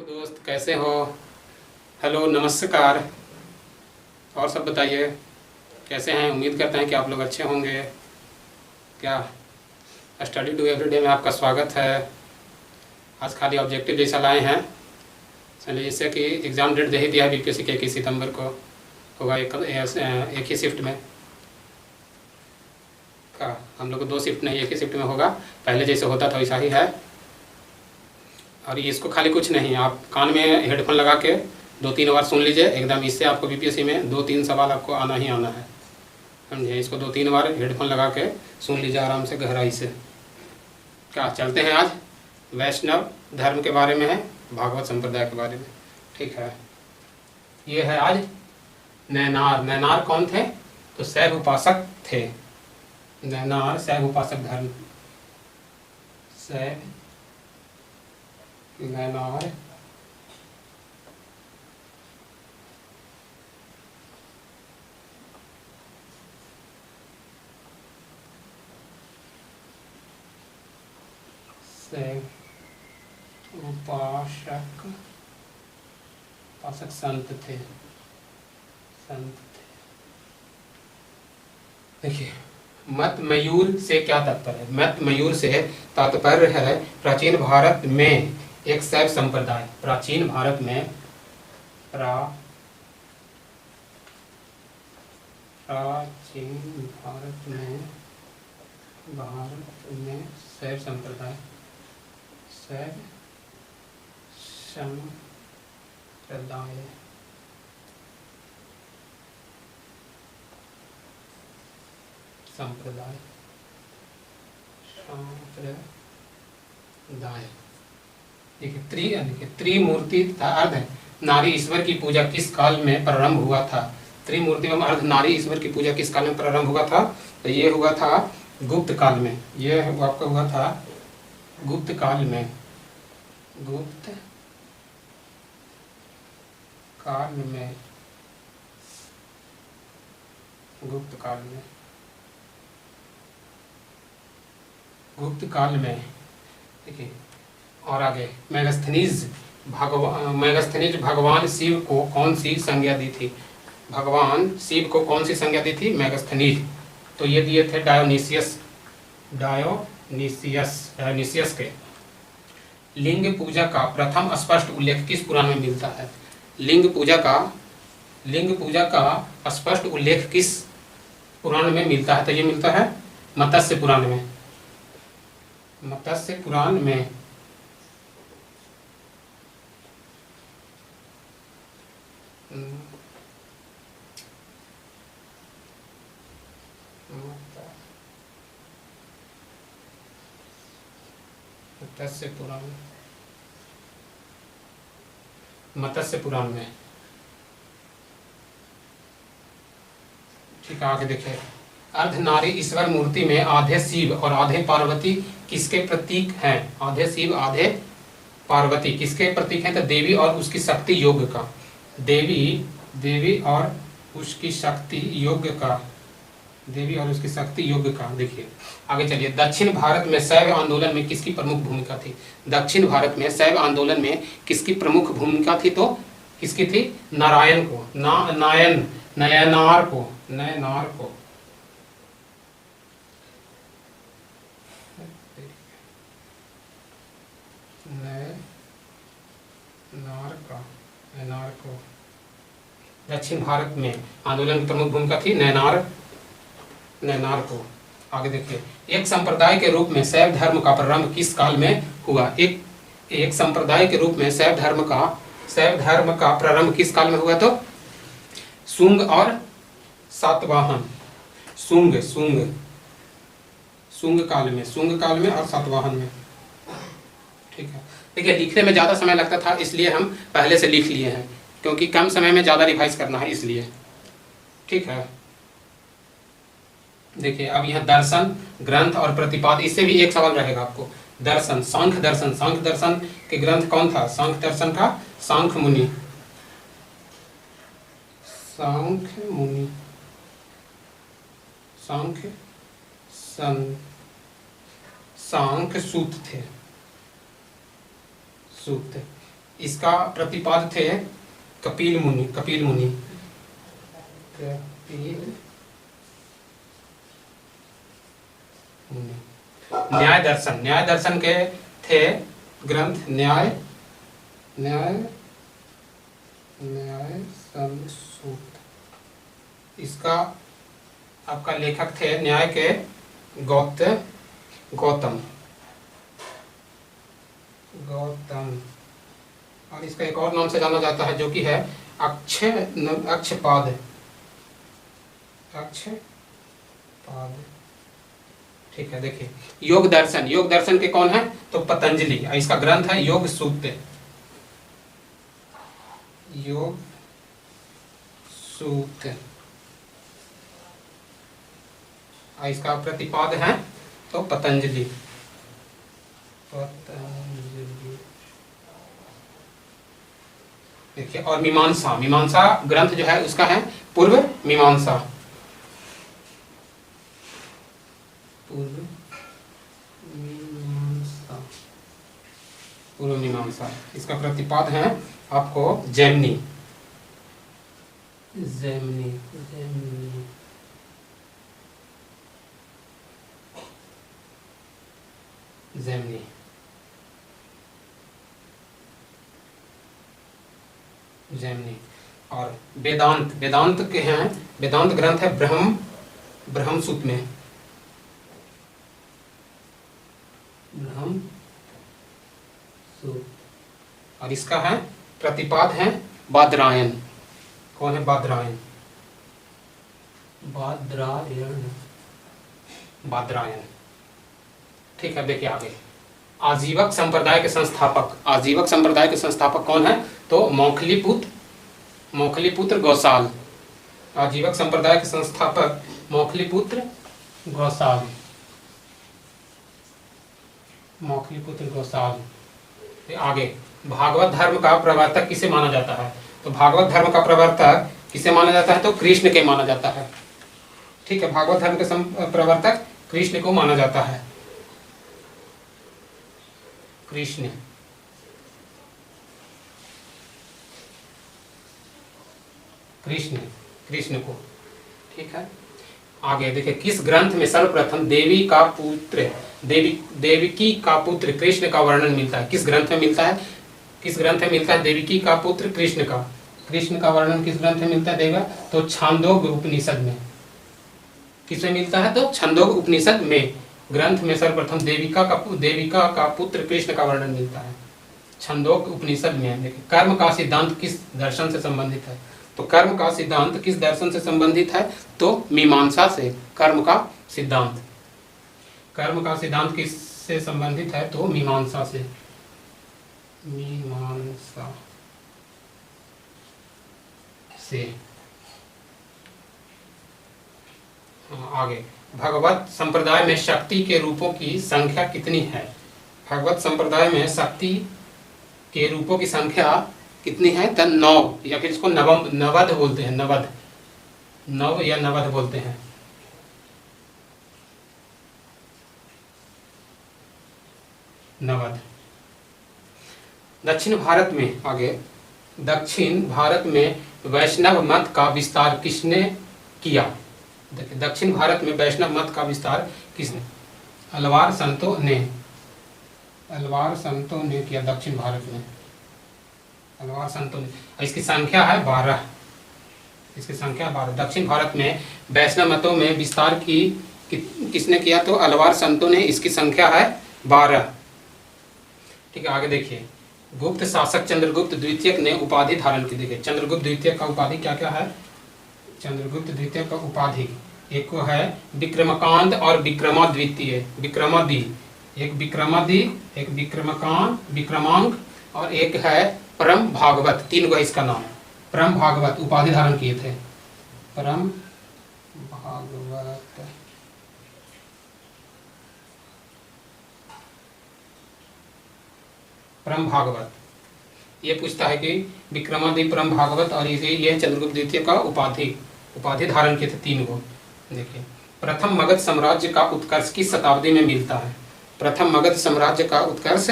दोस्त कैसे हो। हेलो नमस्कार। और सब बताइए कैसे हैं। उम्मीद करते हैं कि आप लोग अच्छे होंगे। क्या स्टडी टू एवरीडे में आपका स्वागत है। आज खाली ऑब्जेक्टिव जैसा लाए हैं। चलिए, जैसे कि एग्ज़ाम डेट दे ही दिया है बीपीएससी के 21 सितंबर को होगा एक ही शिफ्ट में का। हम लोग को 2 शिफ्ट नहीं, एक ही शिफ्ट में होगा। पहले जैसे होता था वैसा ही है। और इसको खाली कुछ नहीं, आप कान में हेडफोन लगा के 2-3 बार सुन लीजिए एकदम। इससे आपको बीपीएससी में 2-3 सवाल आपको आना ही आना है, समझे। इसको 2-3 बार हेडफोन लगा के सुन लीजिए आराम से, गहराई से। क्या चलते हैं आज वैष्णव धर्म के बारे में है, भागवत संप्रदाय के बारे में। ठीक है, ये है आज नैनार। नैनार कौन थे? तो शैव उपासक थे। नैनार शैव उपासक धर्म। शैव नैनार शैव उपासक संत थे। देखिए, मत मयूर से क्या तात्पर्य है? मत मयूर से तात्पर्य है प्राचीन भारत में एक शैव संप्रदाय। प्राचीन भारत में प्राचीन भारत में शैव संप्रदाय। शैव संप्रदाय संप्रदाय देखिए, त्रिमूर्ति था अर्ध नारी ईश्वर की पूजा किस काल में प्रारंभ हुआ था? त्रिमूर्ति एवं अर्ध नारी ईश्वर की पूजा किस काल में प्रारंभ हुआ था? तो ये हुआ था गुप्त काल में। ये आपका हुआ था गुप्त काल में। गुप्त काल में। गुप्त काल में। गुप्त काल में। देखिए, और आगे मेगस्थनीज भगवान शिव को कौन सी संज्ञा दी थी? भगवान शिव को कौन सी संज्ञा दी थी? मेगस्थनीज। तो ये दिए थे डायोनिसियस के। लिंग पूजा का प्रथम स्पष्ट उल्लेख किस पुराण में मिलता है? लिंग पूजा का स्पष्ट उल्लेख किस पुराण में मिलता है? तो ये मिलता है मत्स्य पुराण में। मत्स्य पुराण में। मत्स्य पुराण में। ठीक है, आगे देखिए। अर्धनारी ईश्वर मूर्ति में आधे शिव और आधे पार्वती किसके प्रतीक हैं? आधे शिव आधे पार्वती किसके प्रतीक हैं? तो देवी और उसकी शक्ति योग का। देवी और उसकी शक्ति योग का। देवी और उसकी शक्ति योग का। देखिए आगे चलिए। दक्षिण भारत में शैव आंदोलन में किसकी प्रमुख भूमिका थी? दक्षिण भारत में शैव आंदोलन में किसकी प्रमुख भूमिका थी? तो किसकी थी? नारायण को। नयनार को। नयनार को दक्षिण भारत में आंदोलन की प्रमुख भूमिका थी नयनार को। आगे देखिए। एक संप्रदाय के रूप में शैव धर्म का प्रारंभ किस काल में हुआ? एक संप्रदाय के रूप में शैव धर्म का प्रारंभ किस काल में हुआ? तो शुंग और सातवाहन। शुंग काल में और सातवाहन में। ठीक है, देखिए लिखने में ज़्यादा समय लगता था इसलिए हम पहले से लिख लिए हैं, क्योंकि कम समय में ज़्यादा रिवाइज करना है इसलिए। ठीक है, देखिए अब यह दर्शन, ग्रंथ और प्रतिपाद, इससे भी एक सवाल रहेगा आपको। दर्शन, सांख्य दर्शन के ग्रंथ कौन था? सांख्य दर्शन का सांख्य सूत थे। इसका प्रतिपाद थे कपिल मुनि। कपिल न्याय दर्शन के थे ग्रंथ न्याय संसूत। इसका आपका लेखक थे न्याय के गौतम। और इसका एक और नाम से जाना जाता है जो कि है अक्षपाद। ठीक है, देखिए योग दर्शन के कौन है तो पतंजलि। इसका ग्रंथ है योग सूत्र। इसका प्रतिपाद है तो पतंजलि। देखिए, और मीमांसा ग्रंथ जो है उसका है पूर्व मीमांसा। इसका प्रतिपाद है आपको जैमिनी। और वेदांत के हैं, वेदांत ग्रंथ है ब्रह्म सूत्र में। और इसका है प्रतिपाद है बादरायण। कौन है बादरायण? ठीक है, देखिए आगे आजीवक संप्रदाय के संस्थापक कौन है तो मौखलीपुत्र गौसाल। आजीवक संप्रदाय के संस्थापक मौखलीपुत्र गौसाल। आगे भागवत धर्म का प्रवर्तक किसे माना जाता है तो भागवत धर्म का प्रवर्तक किसे माना जाता है तो कृष्ण के माना जाता है। ठीक है, भागवत धर्म के प्रवर्तक कृष्ण को माना जाता है। कृष्ण को। ठीक है, आगे देखिए किस ग्रंथ में सर्वप्रथम देवकी का पुत्र कृष्ण का वर्णन मिलता है। किस ग्रंथ में मिलता है देवकी का पुत्र कृष्ण का वर्णन किस ग्रंथ में मिलता है देगा तो छांदोग्य उपनिषद में। किसमें मिलता है तो छांदोग्य उपनिषद में ग्रंथ में सर्वप्रथम देविका का पुत्र कृष्ण का वर्णन मिलता है छांदोग्य उपनिषद में। देखिए कर्म का सिद्धांत किस दर्शन से संबंधित है तो कर्म का सिद्धांत किस दर्शन से संबंधित है तो मीमांसा से। कर्म का सिद्धांत किससे संबंधित है तो मीमांसा से। आगे भगवत संप्रदाय में शक्ति के रूपों की संख्या कितनी है। भगवत संप्रदाय में शक्ति के रूपों की संख्या कितनी है तो 9 या फिर इसको नवद बोलते हैं। नवद बोलते हैं। दक्षिण भारत में वैष्णव मत का विस्तार किसने किया। देखिए दक्षिण भारत में वैष्णव मत का विस्तार किसने अलवार संतों ने किया। दक्षिण भारत में अलवार संतों ने। इसकी संख्या है 12। दक्षिण भारत में वैष्णव मतों में विस्तार किसने किया तो अलवार संतों ने। इसकी संख्या है 12। ठीक है, आगे देखिए गुप्त शासक चंद्रगुप्त द्वितीय ने उपाधि धारण की। देखिए चंद्रगुप्त द्वितीय का उपाधि क्या क्या है। चंद्रगुप्त द्वितीय का उपाधि एक को है विक्रमाकांत और विक्रमाद्वितीय। एक विक्रमांक और एक है परम भागवत। 3 को इसका नाम परम भागवत उपाधि धारण किए थे। परम भागवत ये पूछता है कि विक्रमादित्य परम भागवत और ये चंद्रगुप्त द्वितीय का उपाधि धारण किए थे 3 को। देखिए प्रथम मगध साम्राज्य का उत्कर्ष किस शताब्दी में मिलता है। प्रथम मगध साम्राज्य का उत्कर्ष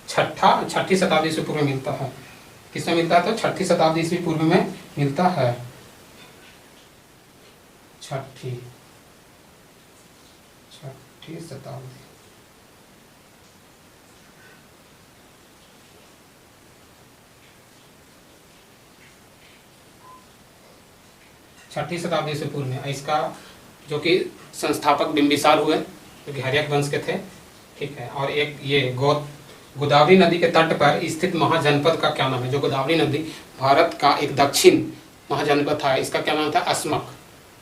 छठी शताब्दी से पूर्व मिलता है। किसमें मिलता है? तो छठी शताब्दी ईस्वी पूर्व में मिलता है। छठी शताब्दी। छठी शताब्दी से पूर्व में। इसका जो कि संस्थापक बिंबिसार हुए, जो कि हर्यक वंश के थे, ठीक है। और एक ये गोदावरी नदी के तट पर स्थित महाजनपद का क्या नाम है? जो गोदावरी नदी भारत का एक दक्षिण महाजनपद था, इसका क्या नाम था? अस्मक।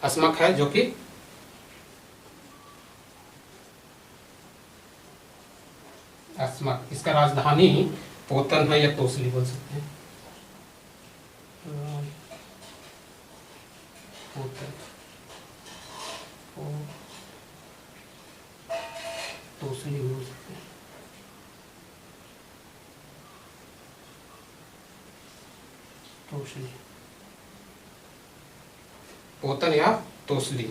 अस्मक है, जो कि अस्मक। इसका राजधानी पोतन है या तोसली बोल सकते हैं। पोतन, तोसली बोल सकते हैं। तोसली, पोतन या तोसली।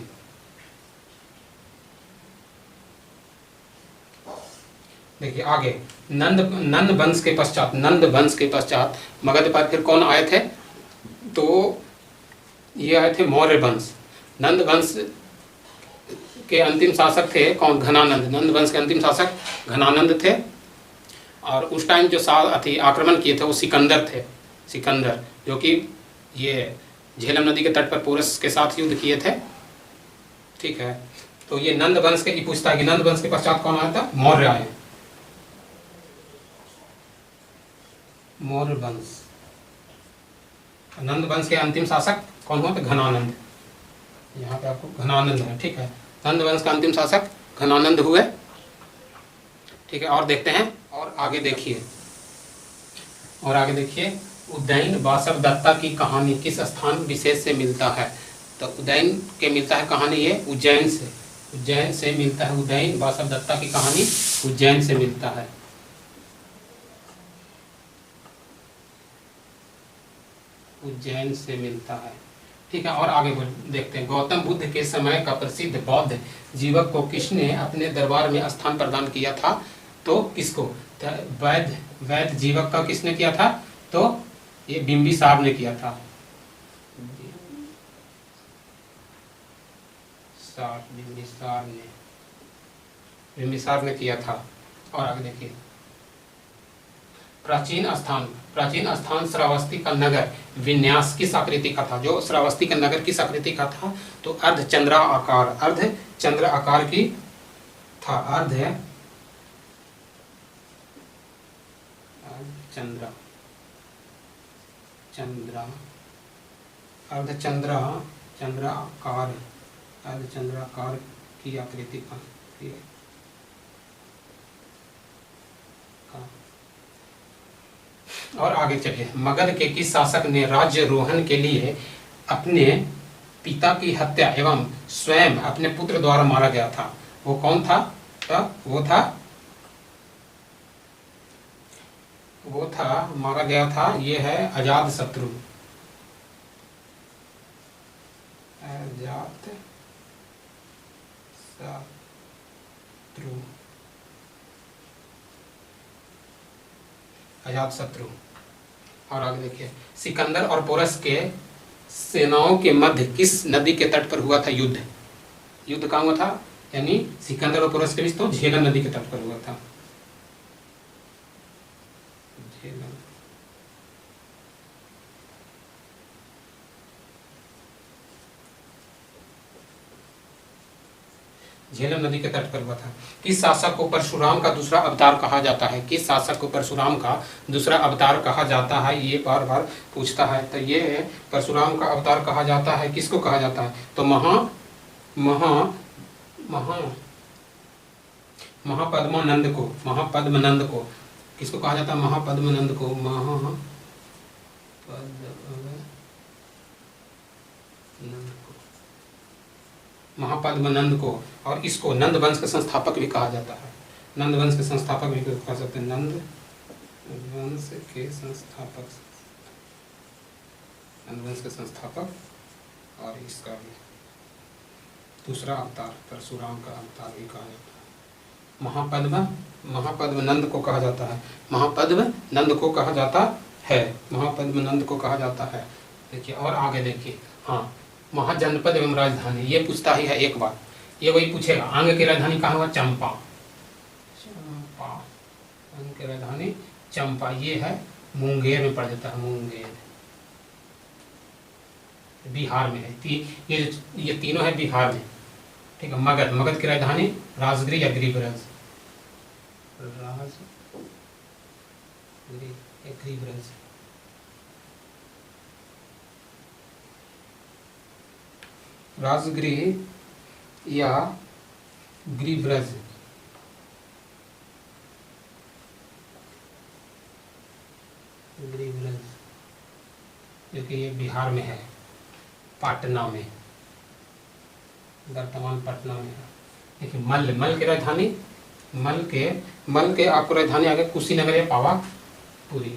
देखिए आगे, नंद वंश के पश्चात मगध पर फिर कौन आए थे? तो ये आए थे मौर्य वंश। नंद वंश के अंतिम शासक थे कौन? घनानंद। नंद वंश के अंतिम शासक घनानंद थे। और उस टाइम जो आक्रमण किए थे वो सिकंदर थे। सिकंदर जो कि ये झेलम नदी के तट पर पोरस के साथ युद्ध किए थे, ठीक है। तो ये नंद वंश के पूछता है कि नंद वंश के पश्चात कौन आया था? मौर्य आए। मौर्य वंश। नंद वंश के अंतिम शासक कौन हुआ? तो घनानंद। यहाँ पे आपको घनानंद है, ठीक है। नंद वंश का अंतिम शासक घनानंद हुए, ठीक है। और देखते हैं, और आगे देखिए, उज्जैन वासवदत्ता की कहानी किस स्थान विशेष से मिलता है? तो उज्जैन के मिलता है कहानी ये उज्जैन से मिलता है। उज्जैन वासवदत्ता की कहानी उज्जैन से मिलता है। उज्जैन से मिलता है, ठीक है। और आगे देखते हैं, गौतम बुद्ध के समय का प्रसिद्ध बौद्ध जीवक को किसने अपने दरबार में स्थान प्रदान किया था? तो किसको? वैद्य जीवक का किसने किया था? तो ये बिंबिसार ने किया था। बिंबिसार ने किया था। और आगे देखिए, प्राचीन स्थान श्रावस्ती का नगर विन्यास किस आकृति का था? जो श्रावस्ती का नगर किस आकृति का था? तो अर्धचंद्रा आकार की था। अर्धचंद्राकार की आकृति का। और आगे चलिए, मगध के किस शासक ने राज्यारोहण के लिए अपने पिता की हत्या एवं स्वयं अपने पुत्र द्वारा मारा गया था? वो कौन था? मारा गया था, ये है अजातशत्रु। अजातशत्रु। और आगे देखिए, सिकंदर और पोरस के सेनाओं के मध्य किस नदी के तट पर हुआ था युद्ध कहाँ हुआ था? यानी सिकंदर और पोरस के बीच तो झेलम नदी के तट पर हुआ था। झेलम नदी के तट पर हुआ था। किस शासक को परशुराम का दूसरा अवतार कहा जाता है? किस शासक को परशुराम का दूसरा अवतार कहा जाता है? ये बार बार पूछता है। तो ये परशुराम का अवतार कहा जाता है, किसको कहा जाता है? तो महापद्मनंद को किसको कहा जाता है? महापद्मनंद को। और इसको नंद वंश के संस्थापक भी कहा जाता है। नंद वंश के संस्थापक भी कह सकते हैं। नंद वंश के संस्थापक और इसका भी दूसरा अवतार परशुराम का अवतार भी कहा जाता है। महापद्मनंद को कहा जाता है। महापद्मनंद को कहा जाता है, महापद्मनंद को कहा जाता है। देखिए और आगे देखिए, हाँ महाजनपद एवं राजधानी, ये पूछता ही है एक बार, ये वही पूछेगा अंग की राजधानी कहाँ हुआ, चंपा। चंपा, अंग की राजधानी चंपा, ये है मुंगेर में पड़ जाता है, मुंगेर बिहार में है। ये तीनों है बिहार में, ठीक है। मगध, मगध की राजधानी राजगिरी या गिरिब्रज, गिरिब्रज। राजगिरी या गिरिब्रज, गिरिब्रज, क्योंकि ये बिहार में है, पटना में, वर्तमान पटना में है। देखिए मल, मल की राजधानी, मल के आपको राजधानी आगे कुशीनगर या पावापुरी,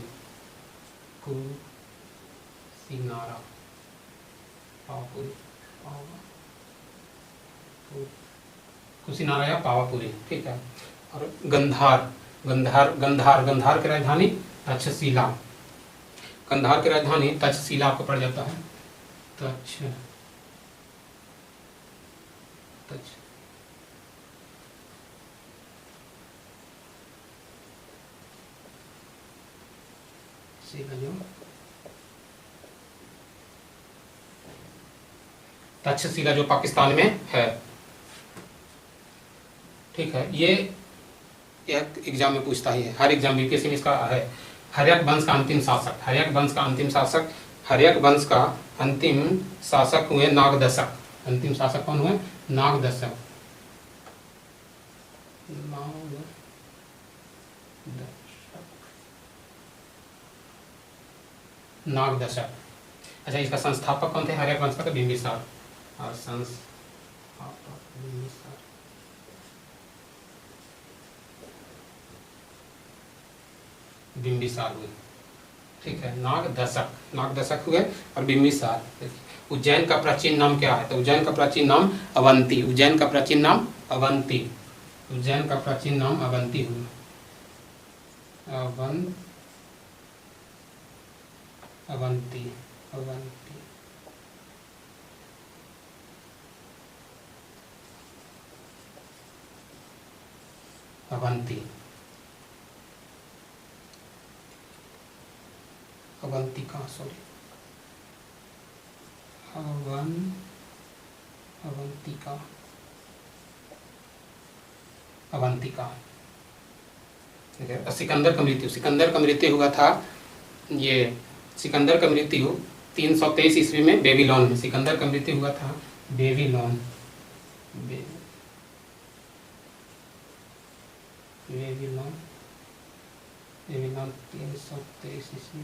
कुशीनारा, पावापुरी, कुशीनारा या पावापुरी, ठीक है। और गंधार, गंधार की राजधानी तक्षशिला, गंधार की राजधानी तक्षशिला आपको पड़ जाता है, तक्षशिला जो पाकिस्तान में है, ठीक है। ये एक एग्जाम में पूछता ही है, हर एग्जाम यूपीएससी में इसका है। हर्यक वंश का अंतिम शासक, हर्यक वंश का अंतिम शासक, हर्यक वंश का अंतिम शासक हुए नागदशक। अंतिम शासक कौन हुए, नागदशक, नागदशक। अच्छा, इसका संस्थापक कौन थे हर्यक वंश का, तो बिंबिसार। और संस्थापक बिंबिसार, बिंबिसार हुए, ठीक है। नागदशक हुए और बिंबिसार। उज्जैन का प्राचीन नाम क्या है, तो उज्जैन का प्राचीन नाम अवंती, उज्जैन का प्राचीन नाम अवंती, उज्जैन का प्राचीन नाम अवंती हुआ, अवंती, अवंती। अवंती, अवंतिका, सॉरी, अवंतिका, अवंतिका, ठीक है। सिकंदर का मृत्यु, सिकंदर का मृत्यु हुआ था, ये सिकंदर का मृत्यु 323 ईस्वी में बेबीलोन में, सिकंदर का मृत्यु हुआ था बेबीलोन, बेबीलोन, बेबीलोन 323 ईस्वी,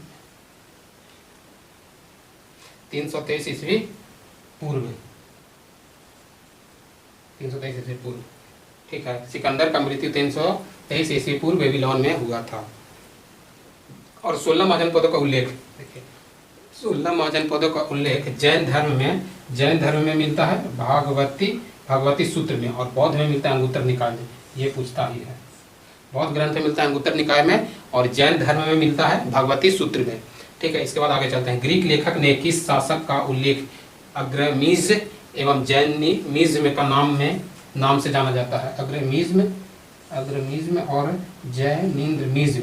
323 ईस्वी पूर्व, 323 ईस्वी पूर्व, ठीक है। सिकंदर का मृत्यु 323 ईस्वी पूर्व बेबीलोन में हुआ था। और 16 महाजनपदों का उल्लेख, देखिए 16 महाजनपदों का उल्लेख जैन धर्म में मिलता है भागवती सूत्र में, और बौद्ध में मिलता है अंगुत्तर निकाय में। ये पूछता ही है, बौद्ध ग्रंथ में मिलता है अंगुत्तर निकाय में, और जैन धर्म में मिलता है भागवती सूत्र में, ठीक है। इसके बाद आगे चलते हैं। ग्रीक लेखक ने किस शासक का उल्लेख अग्रमीज एवं जैनिज्म का नाम से जाना जाता है, अग्रमीज्म और जैनेन्द्रमीज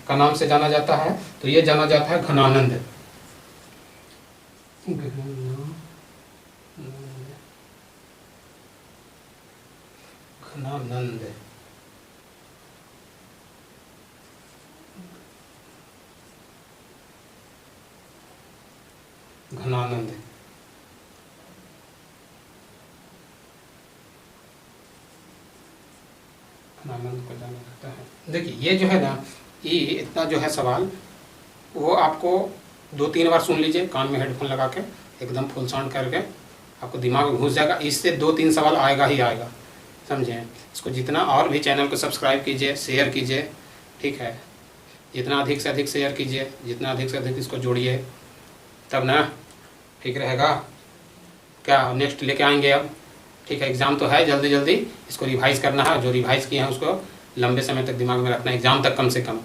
का नाम से जाना जाता है, तो ये जाना जाता है घनानंद, घनानंद, घनानंद, घनानंद को जाना जाता है। देखिए ये जो है ना, ये इतना जो है सवाल, वो आपको 2-3 बार सुन लीजिए कान में हेडफोन लगा के, एकदम फुल साउंड करके, आपको दिमाग में घुस जाएगा। इससे 2-3 सवाल आएगा ही आएगा, समझे। इसको जितना, और भी चैनल को सब्सक्राइब कीजिए, शेयर कीजिए, ठीक है। जितना अधिक से अधिक शेयर कीजिए, जितना अधिक से अधिक इसको जोड़िए, तब ना ठीक रहेगा। क्या नेक्स्ट लेके आएंगे अब, ठीक है। एग्ज़ाम तो है, जल्दी जल्दी इसको रिवाइज़ करना है, जो रिवाइज़ किए हैं उसको लंबे समय तक दिमाग में रखना है, एग्ज़ाम तक कम से कम।